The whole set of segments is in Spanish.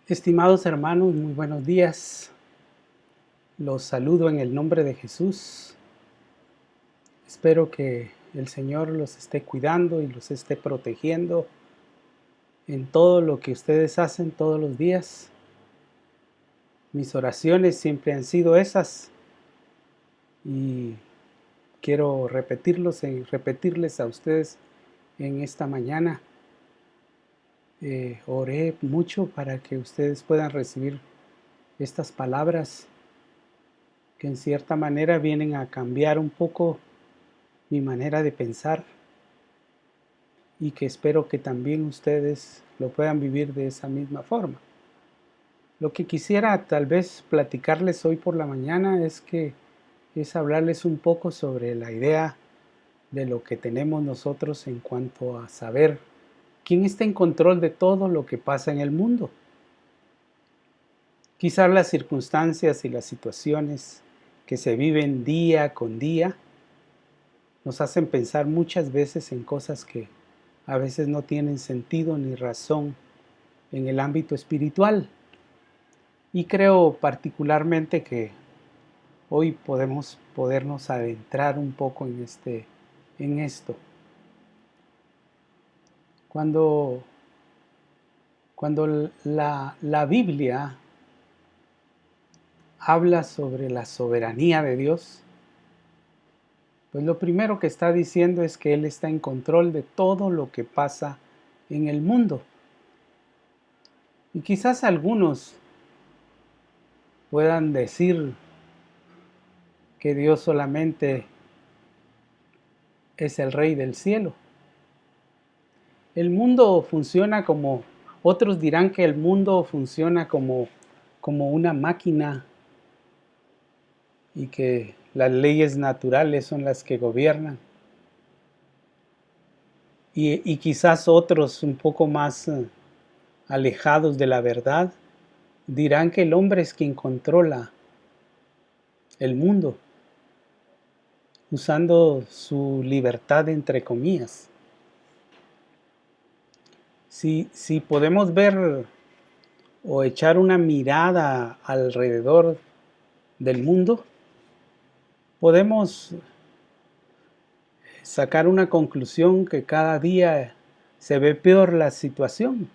Estimados hermanos, muy buenos días. Los saludo en el nombre de Jesús. Espero que el Señor los esté cuidando y los esté protegiendo en todo lo que ustedes hacen todos los días. Mis oraciones siempre han sido esas y quiero repetirles a ustedes en esta mañana. Oré mucho para que ustedes puedan recibir estas palabras que en cierta manera vienen a cambiar un poco mi manera de pensar y que espero que también ustedes lo puedan vivir de esa misma forma. Lo que quisiera tal vez platicarles hoy por la mañana es hablarles un poco sobre la idea de lo que tenemos nosotros en cuanto a saber quién está en control de todo lo que pasa en el mundo. Quizás las circunstancias y las situaciones que se viven día con día nos hacen pensar muchas veces en cosas que a veces no tienen sentido ni razón en el ámbito espiritual. Y creo particularmente que hoy podernos adentrar un poco en esto. Cuando la Biblia habla sobre la soberanía de Dios, pues lo primero que está diciendo es que Él está en control de todo lo que pasa en el mundo. Y quizás algunos puedan decir que Dios solamente es el Rey del cielo. El mundo funciona como, otros dirán que el mundo funciona como una máquina y que las leyes naturales son las que gobiernan. Y quizás otros un poco más alejados de la verdad dirán que el hombre es quien controla el mundo, usando su libertad entre comillas. Si podemos ver o echar una mirada alrededor del mundo, podemos sacar una conclusión que cada día se ve peor la situación.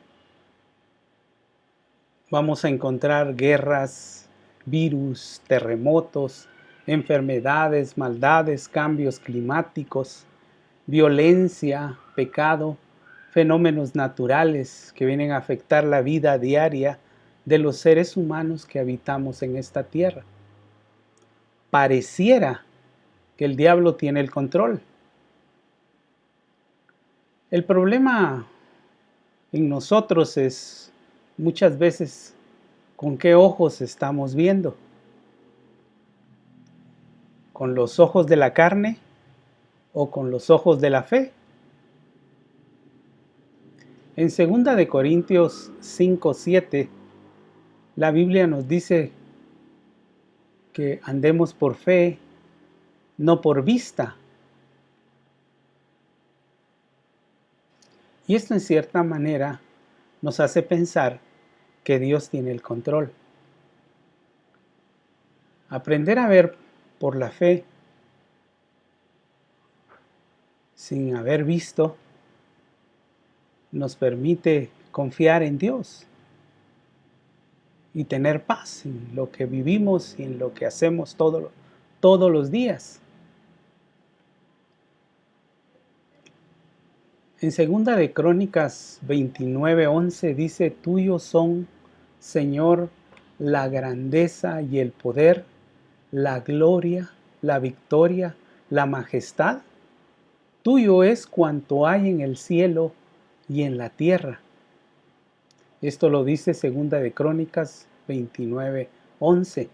Vamos a encontrar guerras, virus, terremotos, enfermedades, maldades, cambios climáticos, violencia, pecado, fenómenos naturales que vienen a afectar la vida diaria de los seres humanos que habitamos en esta tierra. Pareciera que el diablo tiene el control. El problema en nosotros es muchas veces con qué ojos estamos viendo. ¿Con los ojos de la carne o con los ojos de la fe? En 2 de Corintios 5:7, la Biblia nos dice que andemos por fe, no por vista. Y esto en cierta manera nos hace pensar que Dios tiene el control. Aprender a ver por la fe sin haber visto nos permite confiar en Dios y tener paz en lo que vivimos y en lo que hacemos todos los días. En 2 de Crónicas 29:11 dice: Tuyos son, Señor, la grandeza y el poder, la gloria, la victoria, la majestad. Tuyo es cuanto hay en el cielo y en la tierra. Esto lo dice 2 de Crónicas 29:11.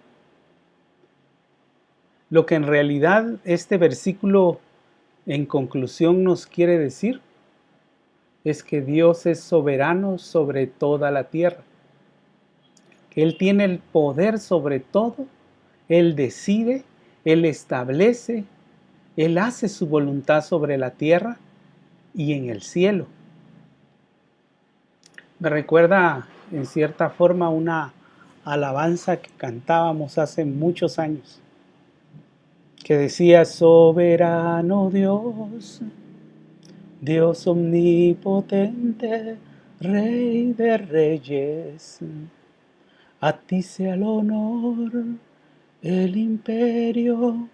Lo que en realidad este versículo en conclusión nos quiere decir es que Dios es soberano sobre toda la tierra. Él tiene el poder sobre todo, Él decide, Él establece, Él hace su voluntad sobre la tierra y en el cielo. Me recuerda en cierta forma una alabanza que cantábamos hace muchos años, que decía: soberano Dios, Dios omnipotente, Rey de reyes, a ti sea el honor, el imperio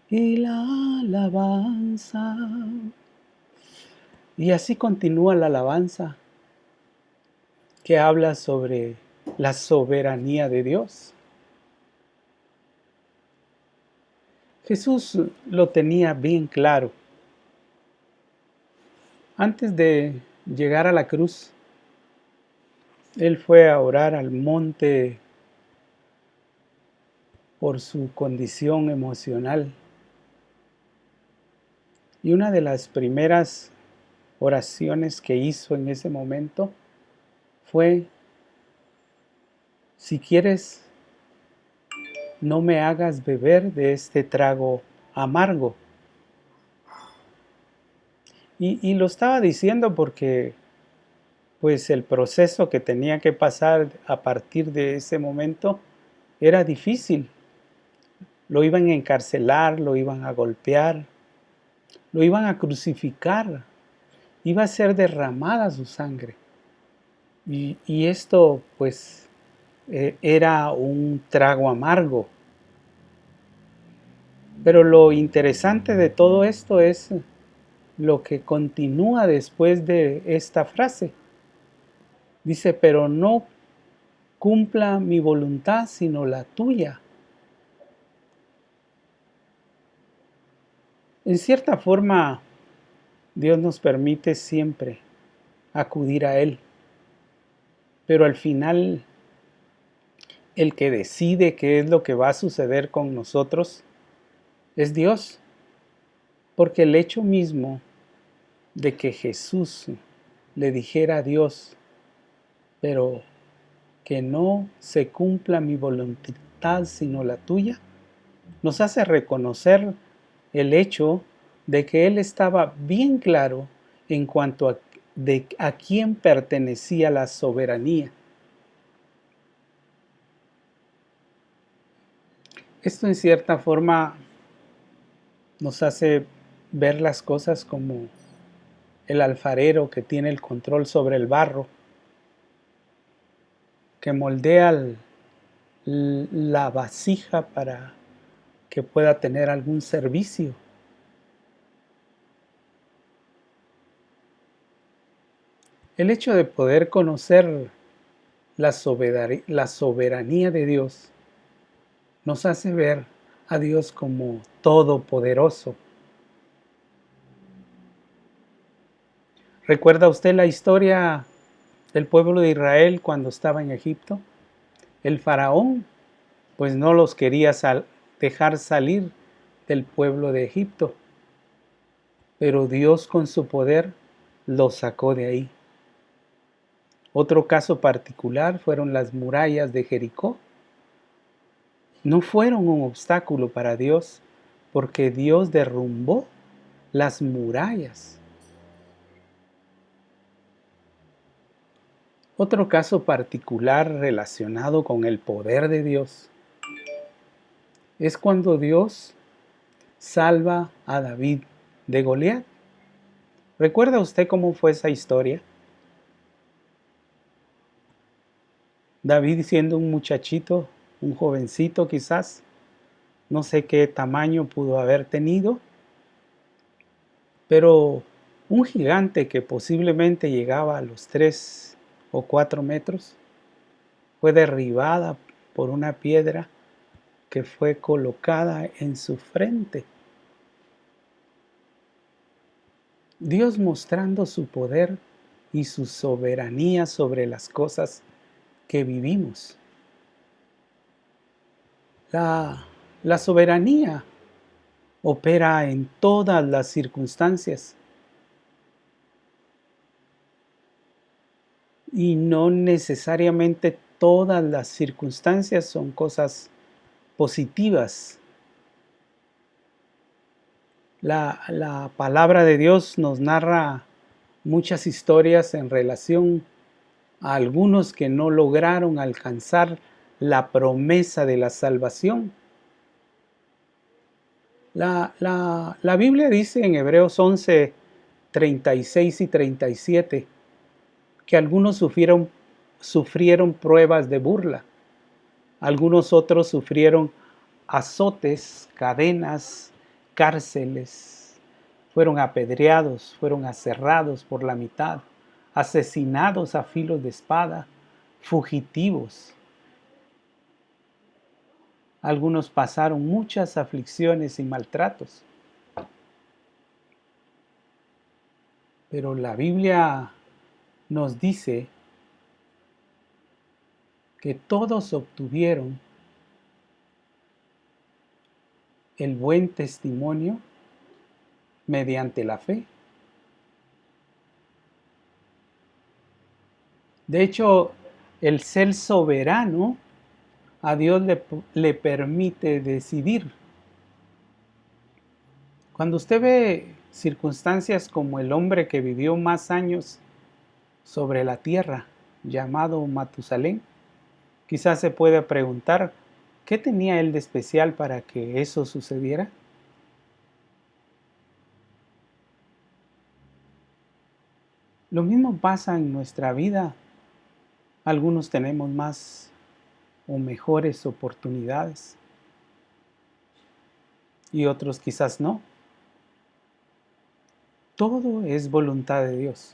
y la alabanza. Y así continúa la alabanza, que habla sobre la soberanía de Dios. Jesús lo tenía bien claro. Antes de llegar a la cruz, Él fue a orar al monte por su condición emocional. Y una de las primeras oraciones que hizo en ese momento fue: si quieres, no me hagas beber de este trago amargo. Y lo estaba diciendo porque pues el proceso que tenía que pasar a partir de ese momento era difícil. Lo iban a encarcelar, lo iban a golpear, lo iban a crucificar, iba a ser derramada su sangre. Y esto pues era un trago amargo. Pero lo interesante de todo esto es lo que continúa después de esta frase. Dice: pero no cumpla mi voluntad sino la tuya. En cierta forma, Dios nos permite siempre acudir a Él, pero al final el que decide qué es lo que va a suceder con nosotros es Dios, porque el hecho mismo de que Jesús le dijera a Dios: pero que no se cumpla mi voluntad sino la tuya, nos hace reconocer el hecho de que Él estaba bien claro en cuanto a quién pertenecía la soberanía. Esto en cierta forma nos hace ver las cosas como el alfarero que tiene el control sobre el barro, que moldea la vasija para que pueda tener algún servicio. El hecho de poder conocer la soberanía de Dios nos hace ver a Dios como todopoderoso. ¿Recuerda usted la historia del pueblo de Israel cuando estaba en Egipto? El faraón pues no los quería dejar salir del pueblo de Egipto, pero Dios con su poder los sacó de ahí. Otro caso particular fueron las murallas de Jericó. No fueron un obstáculo para Dios, porque Dios derrumbó las murallas. Otro caso particular relacionado con el poder de Dios es cuando Dios salva a David de Goliat. ¿Recuerda usted cómo fue esa historia? David, siendo un muchachito, un jovencito quizás, no sé qué tamaño pudo haber tenido, pero un gigante que posiblemente llegaba a los 3 o 4 metros fue derribada por una piedra que fue colocada en su frente. Dios mostrando su poder y su soberanía sobre las cosas que vivimos. La soberanía opera en todas las circunstancias y no necesariamente todas las circunstancias son cosas positivas. La palabra de Dios nos narra muchas historias en relación a algunos que no lograron alcanzar la promesa de la salvación. La Biblia dice en Hebreos 11, 36 y 37 que algunos sufrieron pruebas de burla, algunos otros sufrieron azotes, cadenas, cárceles, fueron apedreados, fueron aserrados por la mitad, asesinados a filo de espada, fugitivos. Algunos pasaron muchas aflicciones y maltratos. Pero la Biblia nos dice que todos obtuvieron el buen testimonio mediante la fe. De hecho, el ser soberano a Dios le permite decidir. Cuando usted ve circunstancias como el hombre que vivió más años sobre la tierra, llamado Matusalén, quizás se puede preguntar, ¿qué tenía él de especial para que eso sucediera? Lo mismo pasa en nuestra vida. Algunos tenemos más o mejores oportunidades y otros quizás no. Todo es voluntad de Dios.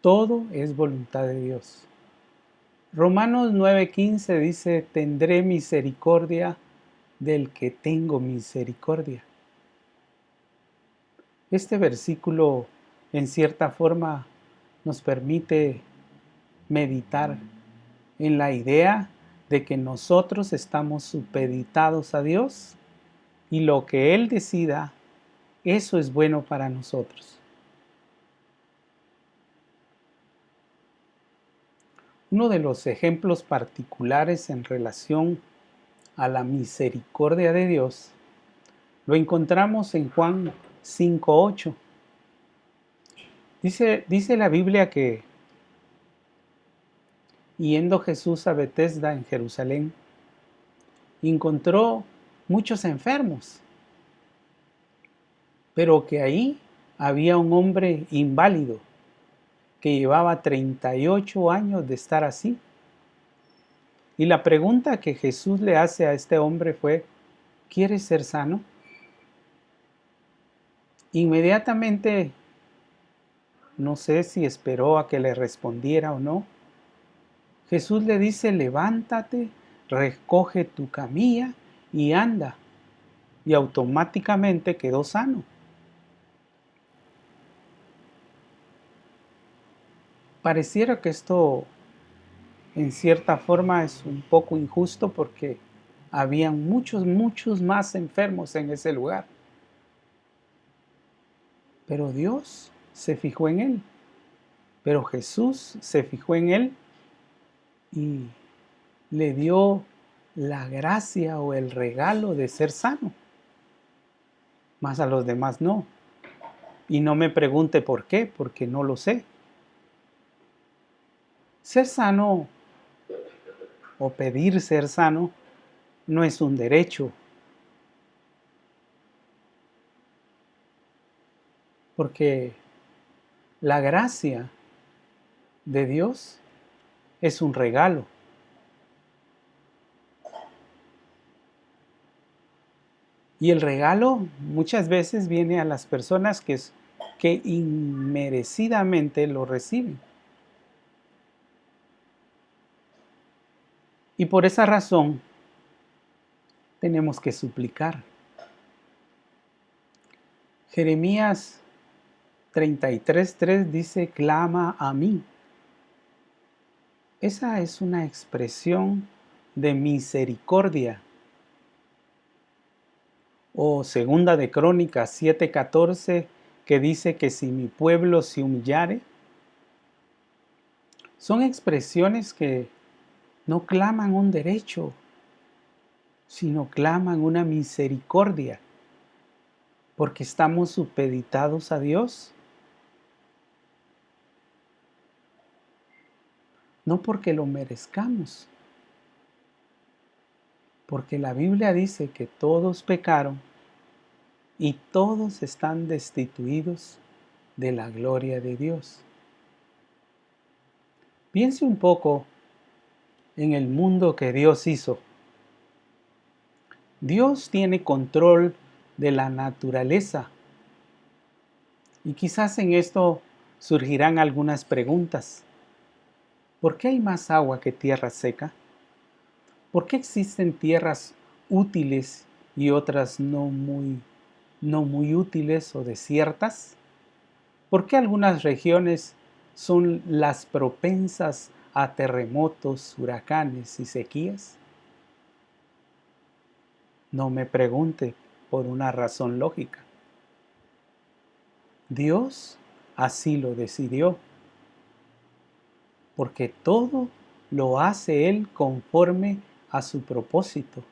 Todo es voluntad de Dios. Romanos 9:15 dice, tendré misericordia del que tengo misericordia. Este versículo, en cierta forma, nos permite meditar en la idea de que nosotros estamos supeditados a Dios y lo que Él decida, eso es bueno para nosotros. Uno de los ejemplos particulares en relación a la misericordia de Dios lo encontramos en Juan 5:8. Dice la Biblia que yendo Jesús a Betesda en Jerusalén, encontró muchos enfermos, pero que ahí había un hombre inválido que llevaba 38 años de estar así. Y la pregunta que Jesús le hace a este hombre fue, ¿quieres ser sano? Inmediatamente, no sé si esperó a que le respondiera o no, Jesús le dice, levántate, recoge tu camilla y anda. Y automáticamente quedó sano. Pareciera que esto en cierta forma es un poco injusto porque habían muchos más enfermos en ese lugar. Pero Dios se fijó en él. Pero Jesús se fijó en él y le dio la gracia o el regalo de ser sano. Más a los demás no. Y no me pregunte por qué, porque no lo sé. Ser sano o pedir ser sano no es un derecho. Porque la gracia de Dios es un regalo. Y el regalo muchas veces viene a las personas que inmerecidamente lo reciben. Y por esa razón tenemos que suplicar. Jeremías 33:3 dice, clama a mí. Esa es una expresión de misericordia. O segunda de Crónicas 7:14 que dice que si mi pueblo se humillare. Son expresiones que no claman un derecho, sino claman una misericordia, porque estamos supeditados a Dios. no porque lo merezcamos, porque la Biblia dice que todos pecaron y todos están destituidos de la gloria de Dios. Piense un poco en el mundo que Dios hizo. Dios tiene control de la naturaleza y quizás en esto surgirán algunas preguntas. ¿Por qué hay más agua que tierra seca? ¿Por qué existen tierras útiles y otras no muy útiles o desiertas? ¿Por qué algunas regiones son las propensas a terremotos, huracanes y sequías? No me pregunte, por una razón lógica. Dios así lo decidió, porque todo lo hace Él conforme a su propósito.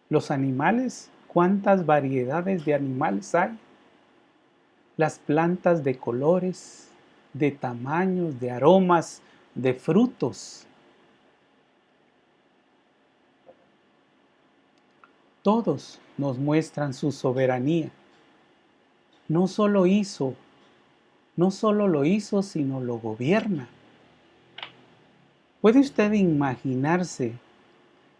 Los animales, ¿cuántas variedades de animales hay? Las plantas de colores, de tamaños, de aromas, de frutos. Todos nos muestran su soberanía. No solo lo hizo, sino lo gobierna. ¿Puede usted imaginarse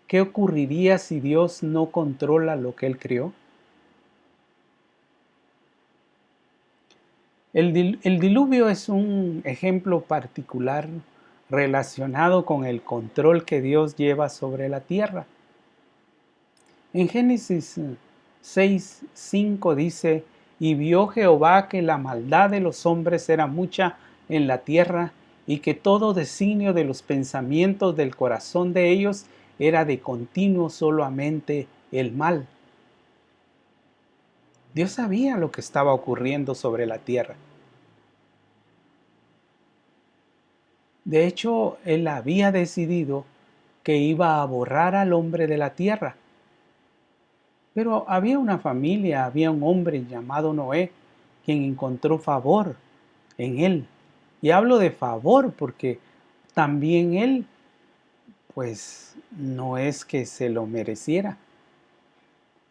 qué ocurriría si Dios no controla lo que Él creó? El diluvio es un ejemplo particular relacionado con el control que Dios lleva sobre la tierra. En Génesis 6:5 dice: y vio Jehová que la maldad de los hombres era mucha en la tierra, y que todo designio de los pensamientos del corazón de ellos era de continuo solamente el mal. Dios sabía lo que estaba ocurriendo sobre la tierra. De hecho, Él había decidido que iba a borrar al hombre de la tierra. Pero había una familia, había un hombre llamado Noé, quien encontró favor en Él. Y hablo de favor porque también Él, pues, no es que se lo mereciera.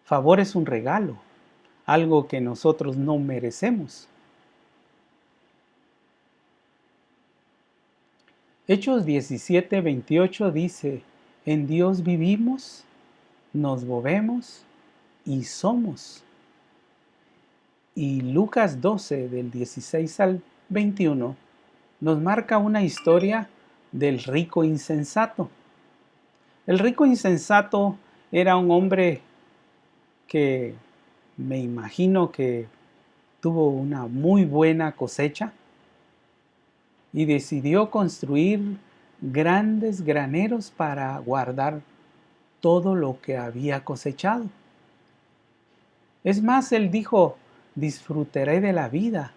Favor es un regalo, algo que nosotros no merecemos. Hechos 17:28 dice: en Dios vivimos, nos movemos y somos. Y Lucas 12, del 16 al 21, nos marca una historia del rico insensato. El rico insensato era un hombre que me imagino que tuvo una muy buena cosecha y decidió construir grandes graneros para guardar todo lo que había cosechado. Es más, él dijo: disfrutaré de la vida.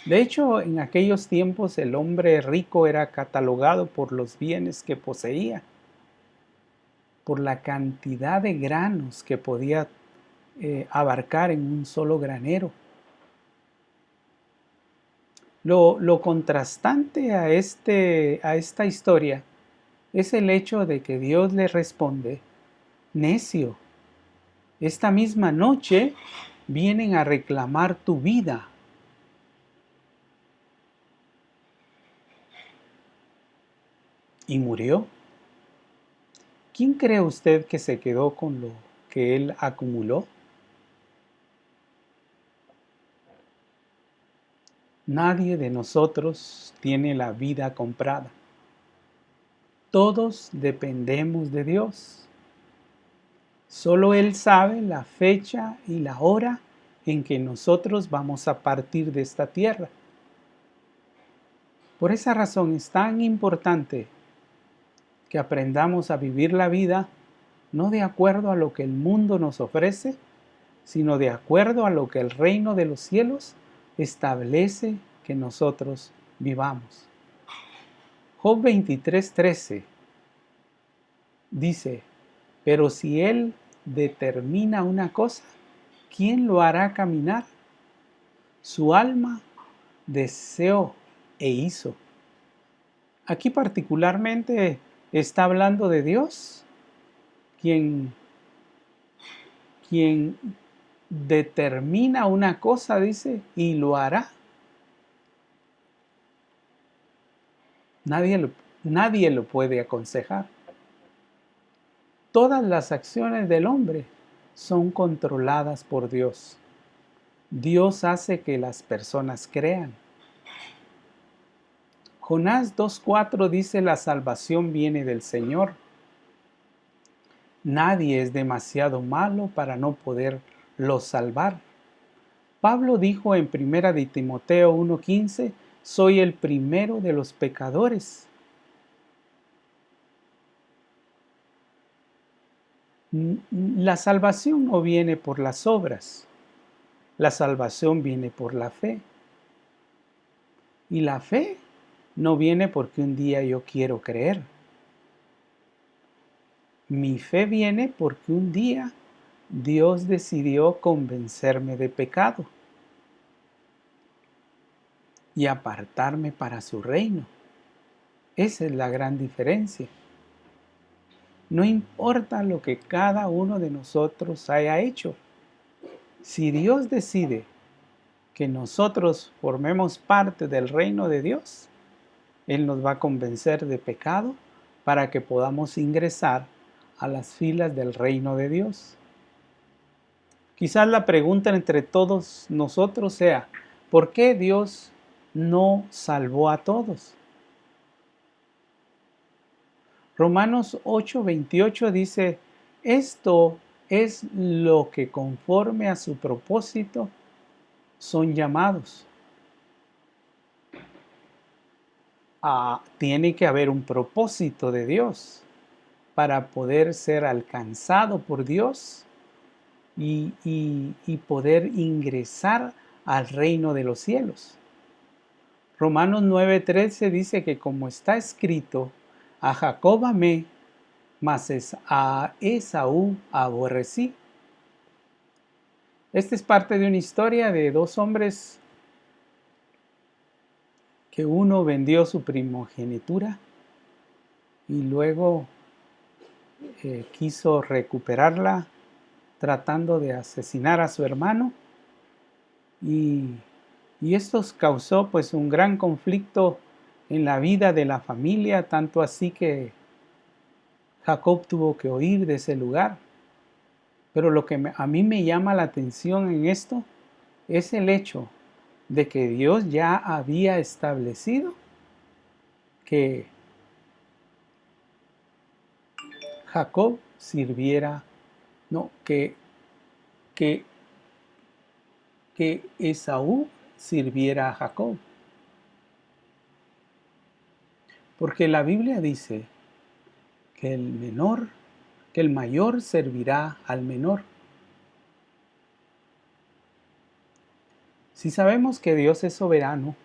De hecho, en aquellos tiempos el hombre rico era catalogado por los bienes que poseía, por la cantidad de granos que podía abarcar en un solo granero. Lo contrastante a esta historia es el hecho de que Dios le responde: necio, esta misma noche vienen a reclamar tu vida. Y murió. ¿Quién cree usted que se quedó con lo que él acumuló? Nadie de nosotros tiene la vida comprada. Todos dependemos de Dios. Solo Él sabe la fecha y la hora en que nosotros vamos a partir de esta tierra. Por esa razón es tan importante que aprendamos a vivir la vida no de acuerdo a lo que el mundo nos ofrece, sino de acuerdo a lo que el reino de los cielos establece que nosotros vivamos. Job 23:13 dice: pero si Él determina una cosa, ¿quién lo hará caminar? Su alma deseó e hizo. Aquí particularmente está hablando de Dios, quien determina una cosa, dice, y lo hará. Nadie lo puede aconsejar. Todas las acciones del hombre son controladas por Dios. Dios hace que las personas crean. Jonás 2:4 dice: la salvación viene del Señor. Nadie es demasiado malo para no poderlo salvar. Pablo dijo en 1 de Timoteo 1:15: soy el primero de los pecadores. La salvación no viene por las obras. La salvación viene por la fe. Y la fe no viene porque un día yo quiero creer. Mi fe viene porque un día Dios decidió convencerme de pecado y apartarme para su reino. Esa es la gran diferencia. No importa lo que cada uno de nosotros haya hecho. Si Dios decide que nosotros formemos parte del reino de Dios, Él nos va a convencer de pecado para que podamos ingresar a las filas del reino de Dios. Quizás la pregunta entre todos nosotros sea: ¿por qué Dios no salvó a todos? Romanos 8:28 dice: esto es lo que conforme a su propósito son llamados. Tiene que haber un propósito de Dios para poder ser alcanzado por Dios y poder ingresar al reino de los cielos. Romanos 9:13 dice que, como está escrito: a Jacob amé, mas a Esaú aborrecí. Esta es parte de una historia de dos hombres que uno vendió su primogenitura y luego quiso recuperarla tratando de asesinar a su hermano, y esto causó pues un gran conflicto en la vida de la familia, tanto así que Jacob tuvo que huir de ese lugar. Pero lo que a mí me llama la atención en esto es el hecho de que Dios ya había establecido que Jacob sirviera, no, que Esaú sirviera a Jacob. Porque la Biblia dice que el mayor servirá al menor. Si sabemos que Dios es soberano,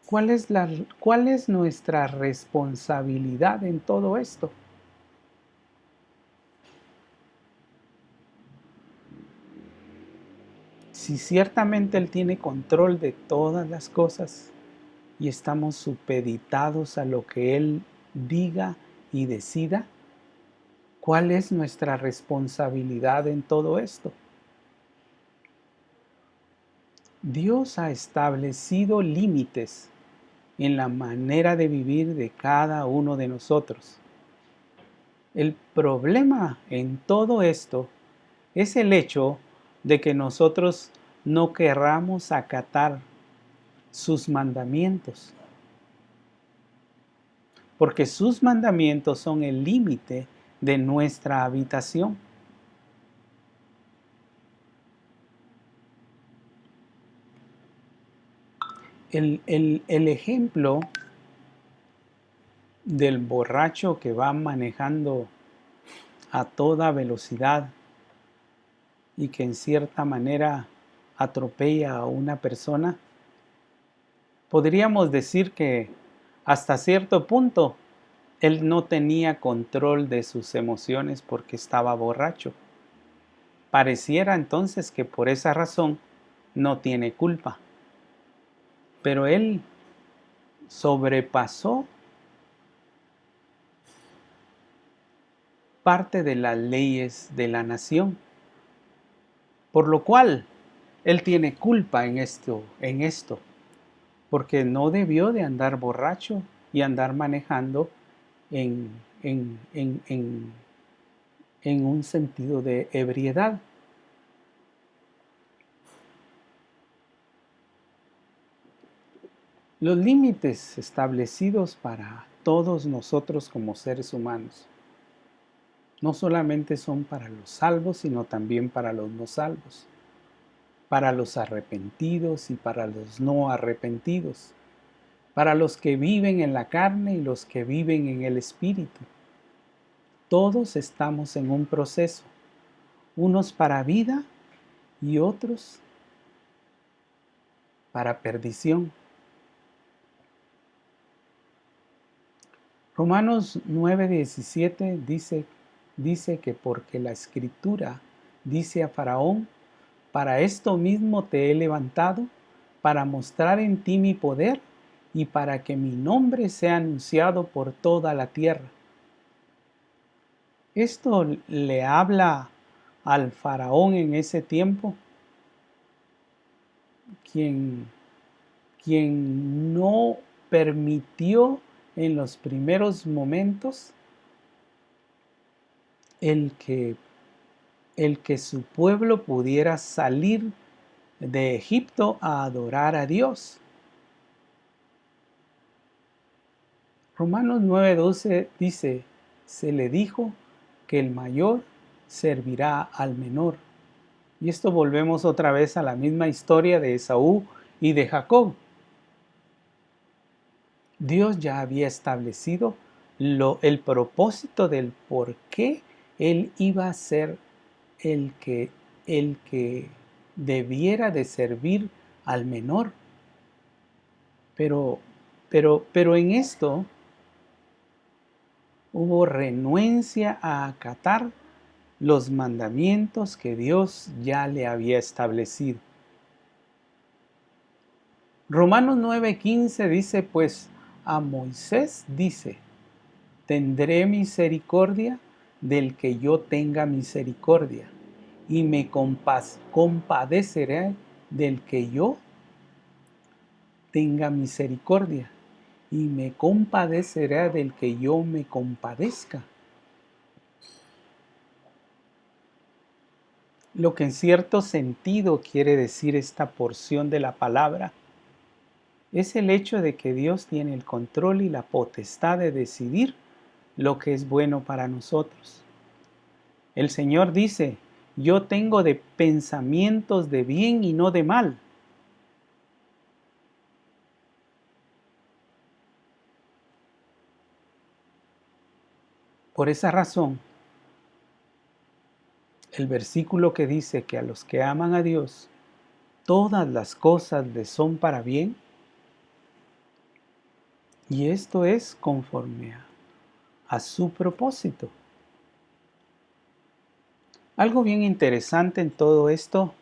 ¿cuál es nuestra responsabilidad en todo esto? Si ciertamente Él tiene control de todas las cosas y estamos supeditados a lo que Él diga y decida, ¿cuál es nuestra responsabilidad en todo esto? Dios ha establecido límites en la manera de vivir de cada uno de nosotros. El problema en todo esto es el hecho de que nosotros no querramos acatar sus mandamientos, porque sus mandamientos son el límite de nuestra habitación. El ejemplo del borracho que va manejando a toda velocidad y que en cierta manera atropella a una persona, podríamos decir que hasta cierto punto él no tenía control de sus emociones porque estaba borracho. Pareciera entonces que por esa razón no tiene culpa. pero él sobrepasó parte de las leyes de la nación, por lo cual él tiene culpa en esto, porque no debió de andar borracho y andar manejando en, en, en, en, en un sentido de ebriedad. Los límites establecidos para todos nosotros como seres humanos no solamente son para los salvos, sino también para los no salvos, para los arrepentidos y para los no arrepentidos, para los que viven en la carne y los que viven en el espíritu. Todos estamos en un proceso, unos para vida y otros para perdición. Romanos 9:17 dice que porque la Escritura dice a Faraón: para esto mismo te he levantado, para mostrar en ti mi poder y para que mi nombre sea anunciado por toda la tierra. Esto le habla al Faraón en ese tiempo, quien no permitió en los primeros momentos el que su pueblo pudiera salir de Egipto a adorar a Dios. Romanos 9:12 dice: se le dijo que el mayor servirá al menor. Y esto volvemos otra vez a la misma historia de Esaú y de Jacob. Dios ya había establecido el propósito del por qué él iba a ser el que debiera de servir al menor. Pero en esto hubo renuencia a acatar los mandamientos que Dios ya le había establecido. Romanos 9:15 dice: pues a Moisés dice: tendré misericordia del que yo tenga misericordia, y me compadeceré del que yo tenga misericordia, y me compadeceré del que yo me compadezca. Lo que en cierto sentido quiere decir esta porción de la palabra es el hecho de que Dios tiene el control y la potestad de decidir lo que es bueno para nosotros. El Señor dice: yo tengo de pensamientos de bien y no de mal. Por esa razón, el versículo que dice que a los que aman a Dios, todas las cosas les son para bien, y esto es conforme a su propósito. Algo bien interesante en todo esto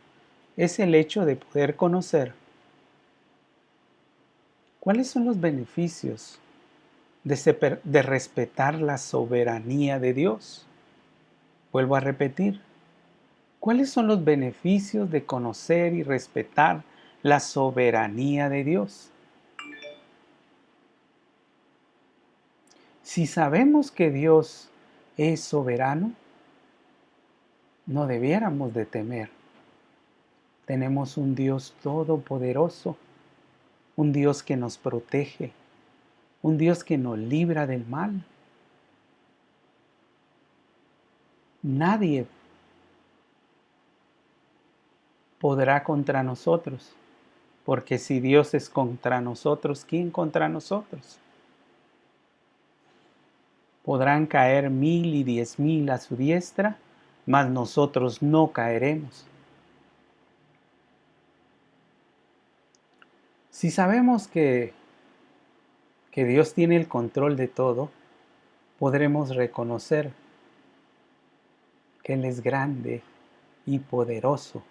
es el hecho de poder conocer cuáles son los beneficios de respetar la soberanía de Dios. Vuelvo a repetir, ¿cuáles son los beneficios de conocer y respetar la soberanía de Dios? Si sabemos que Dios es soberano, no debiéramos de temer. Tenemos un Dios todopoderoso, un Dios que nos protege, un Dios que nos libra del mal. Nadie podrá contra nosotros, porque si Dios es contra nosotros, ¿quién contra nosotros? Podrán caer 1000 y 10,000 a su diestra, mas nosotros no caeremos. Si sabemos que Dios tiene el control de todo, podremos reconocer que Él es grande y poderoso.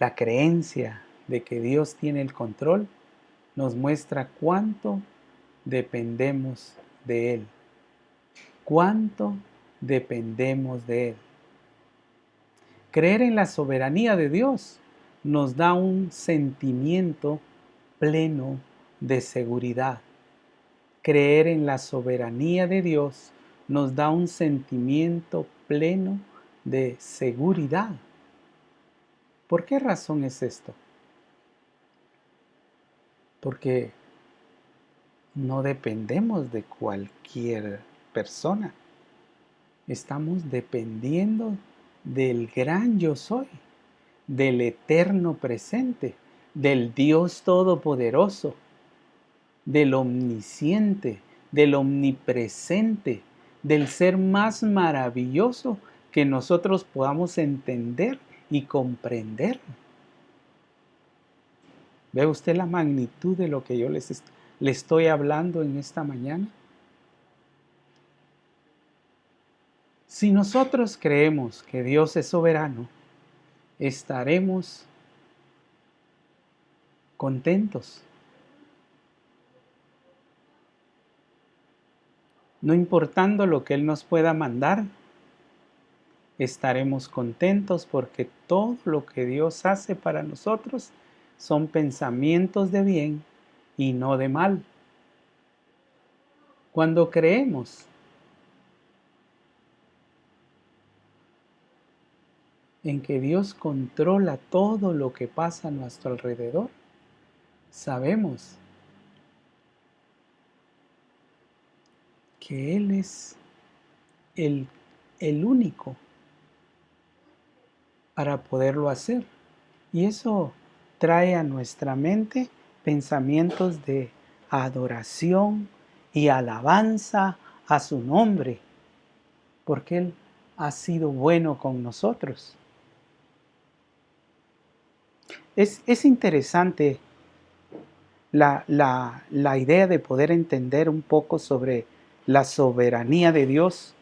La creencia de que Dios tiene el control nos muestra cuánto dependemos de Él. Cuánto dependemos de Él. Creer en la soberanía de Dios nos da un sentimiento pleno de seguridad. Creer en la soberanía de Dios nos da un sentimiento pleno de seguridad. ¿Por qué razón es esto? Porque no dependemos de cualquier persona. Estamos dependiendo del gran yo soy, del eterno presente, del Dios todopoderoso, del omnisciente, del omnipresente, del ser más maravilloso que nosotros podamos entender y comprender. ¿Ve usted la magnitud de lo que yo le estoy hablando en esta mañana? Si nosotros creemos que Dios es soberano, estaremos contentos. No importando lo que Él nos pueda mandar, estaremos contentos porque todo lo que Dios hace para nosotros son pensamientos de bien y no de mal. Cuando creemos en que Dios controla todo lo que pasa a nuestro alrededor, sabemos que Él es el único para poderlo hacer. Y eso trae a nuestra mente pensamientos de adoración y alabanza a su nombre, porque Él ha sido bueno con nosotros. Es interesante la idea de poder entender un poco sobre la soberanía de Dios,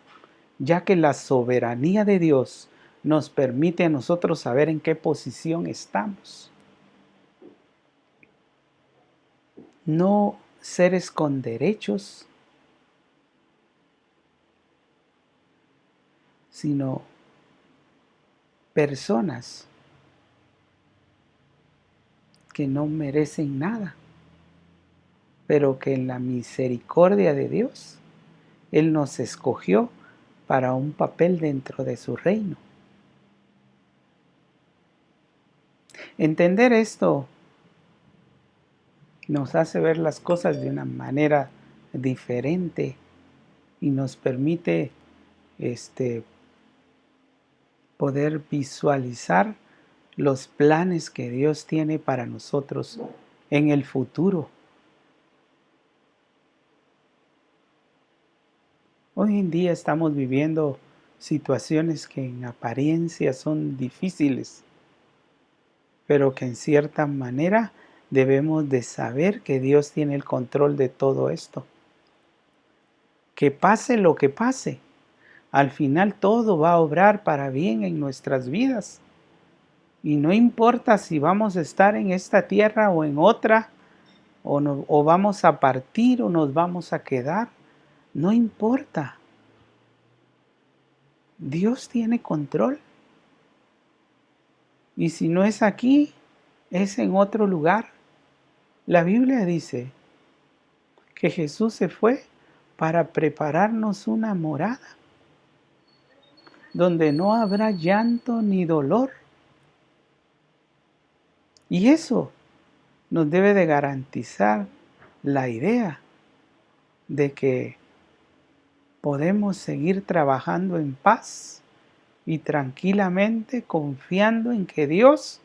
ya que la soberanía de Dios nos permite a nosotros saber en qué posición estamos. No seres con derechos, sino personas que no merecen nada, pero que en la misericordia de Dios, Él nos escogió para un papel dentro de su reino. Entender esto nos hace ver las cosas de una manera diferente y nos permite poder visualizar los planes que Dios tiene para nosotros en el futuro. Hoy en día estamos viviendo situaciones que en apariencia son difíciles, pero que en cierta manera debemos de saber que Dios tiene el control de todo esto. Que pase lo que pase, al final todo va a obrar para bien en nuestras vidas. Y no importa si vamos a estar en esta tierra o en otra, o vamos a partir o nos vamos a quedar, no importa. Dios tiene control. Y si no es aquí, es en otro lugar. La Biblia dice que Jesús se fue para prepararnos una morada, donde no habrá llanto ni dolor. Y eso nos debe de garantizar la idea de que podemos seguir trabajando en paz y tranquilamente confiando en que Dios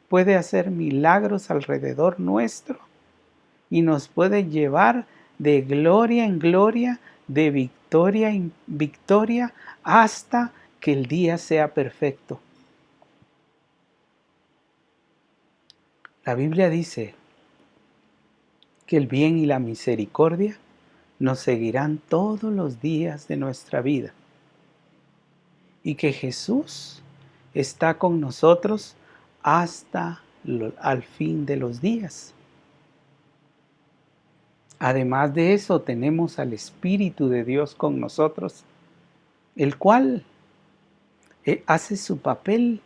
puede hacer milagros alrededor nuestro y nos puede llevar de gloria en gloria, de victoria en victoria, hasta que el día sea perfecto. La Biblia dice que el bien y la misericordia nos seguirán todos los días de nuestra vida y que Jesús está con nosotros hasta al fin de los días. Además de eso, tenemos al Espíritu de Dios con nosotros, el cual hace su papel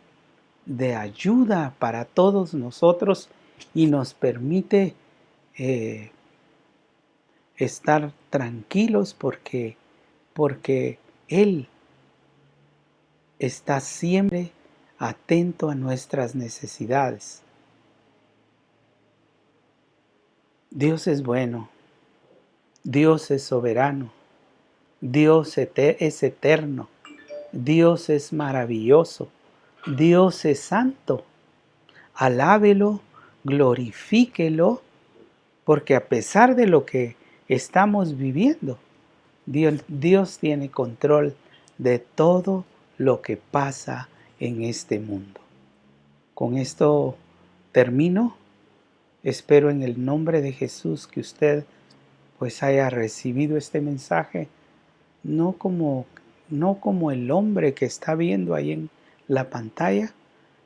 de ayuda para todos nosotros y nos permite estar tranquilos porque Él está siempre atento a nuestras necesidades. Dios es bueno, Dios es soberano, Dios es eterno, Dios es maravilloso, Dios es santo. Alábelo, glorifíquelo, porque a pesar de lo que estamos viviendo, Dios tiene control de todo lo que pasa en este mundo. Con esto termino. Espero en el nombre de Jesús que usted pues haya recibido este mensaje, no como el hombre que está viendo ahí en la pantalla,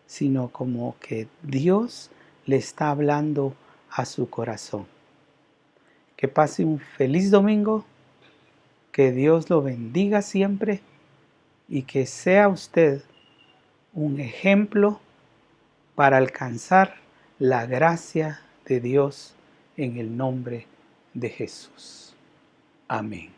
sino como que Dios le está hablando a su corazón. Que pase un feliz domingo, que Dios lo bendiga siempre y que sea usted un ejemplo para alcanzar la gracia de Dios en el nombre de Jesús. Amén.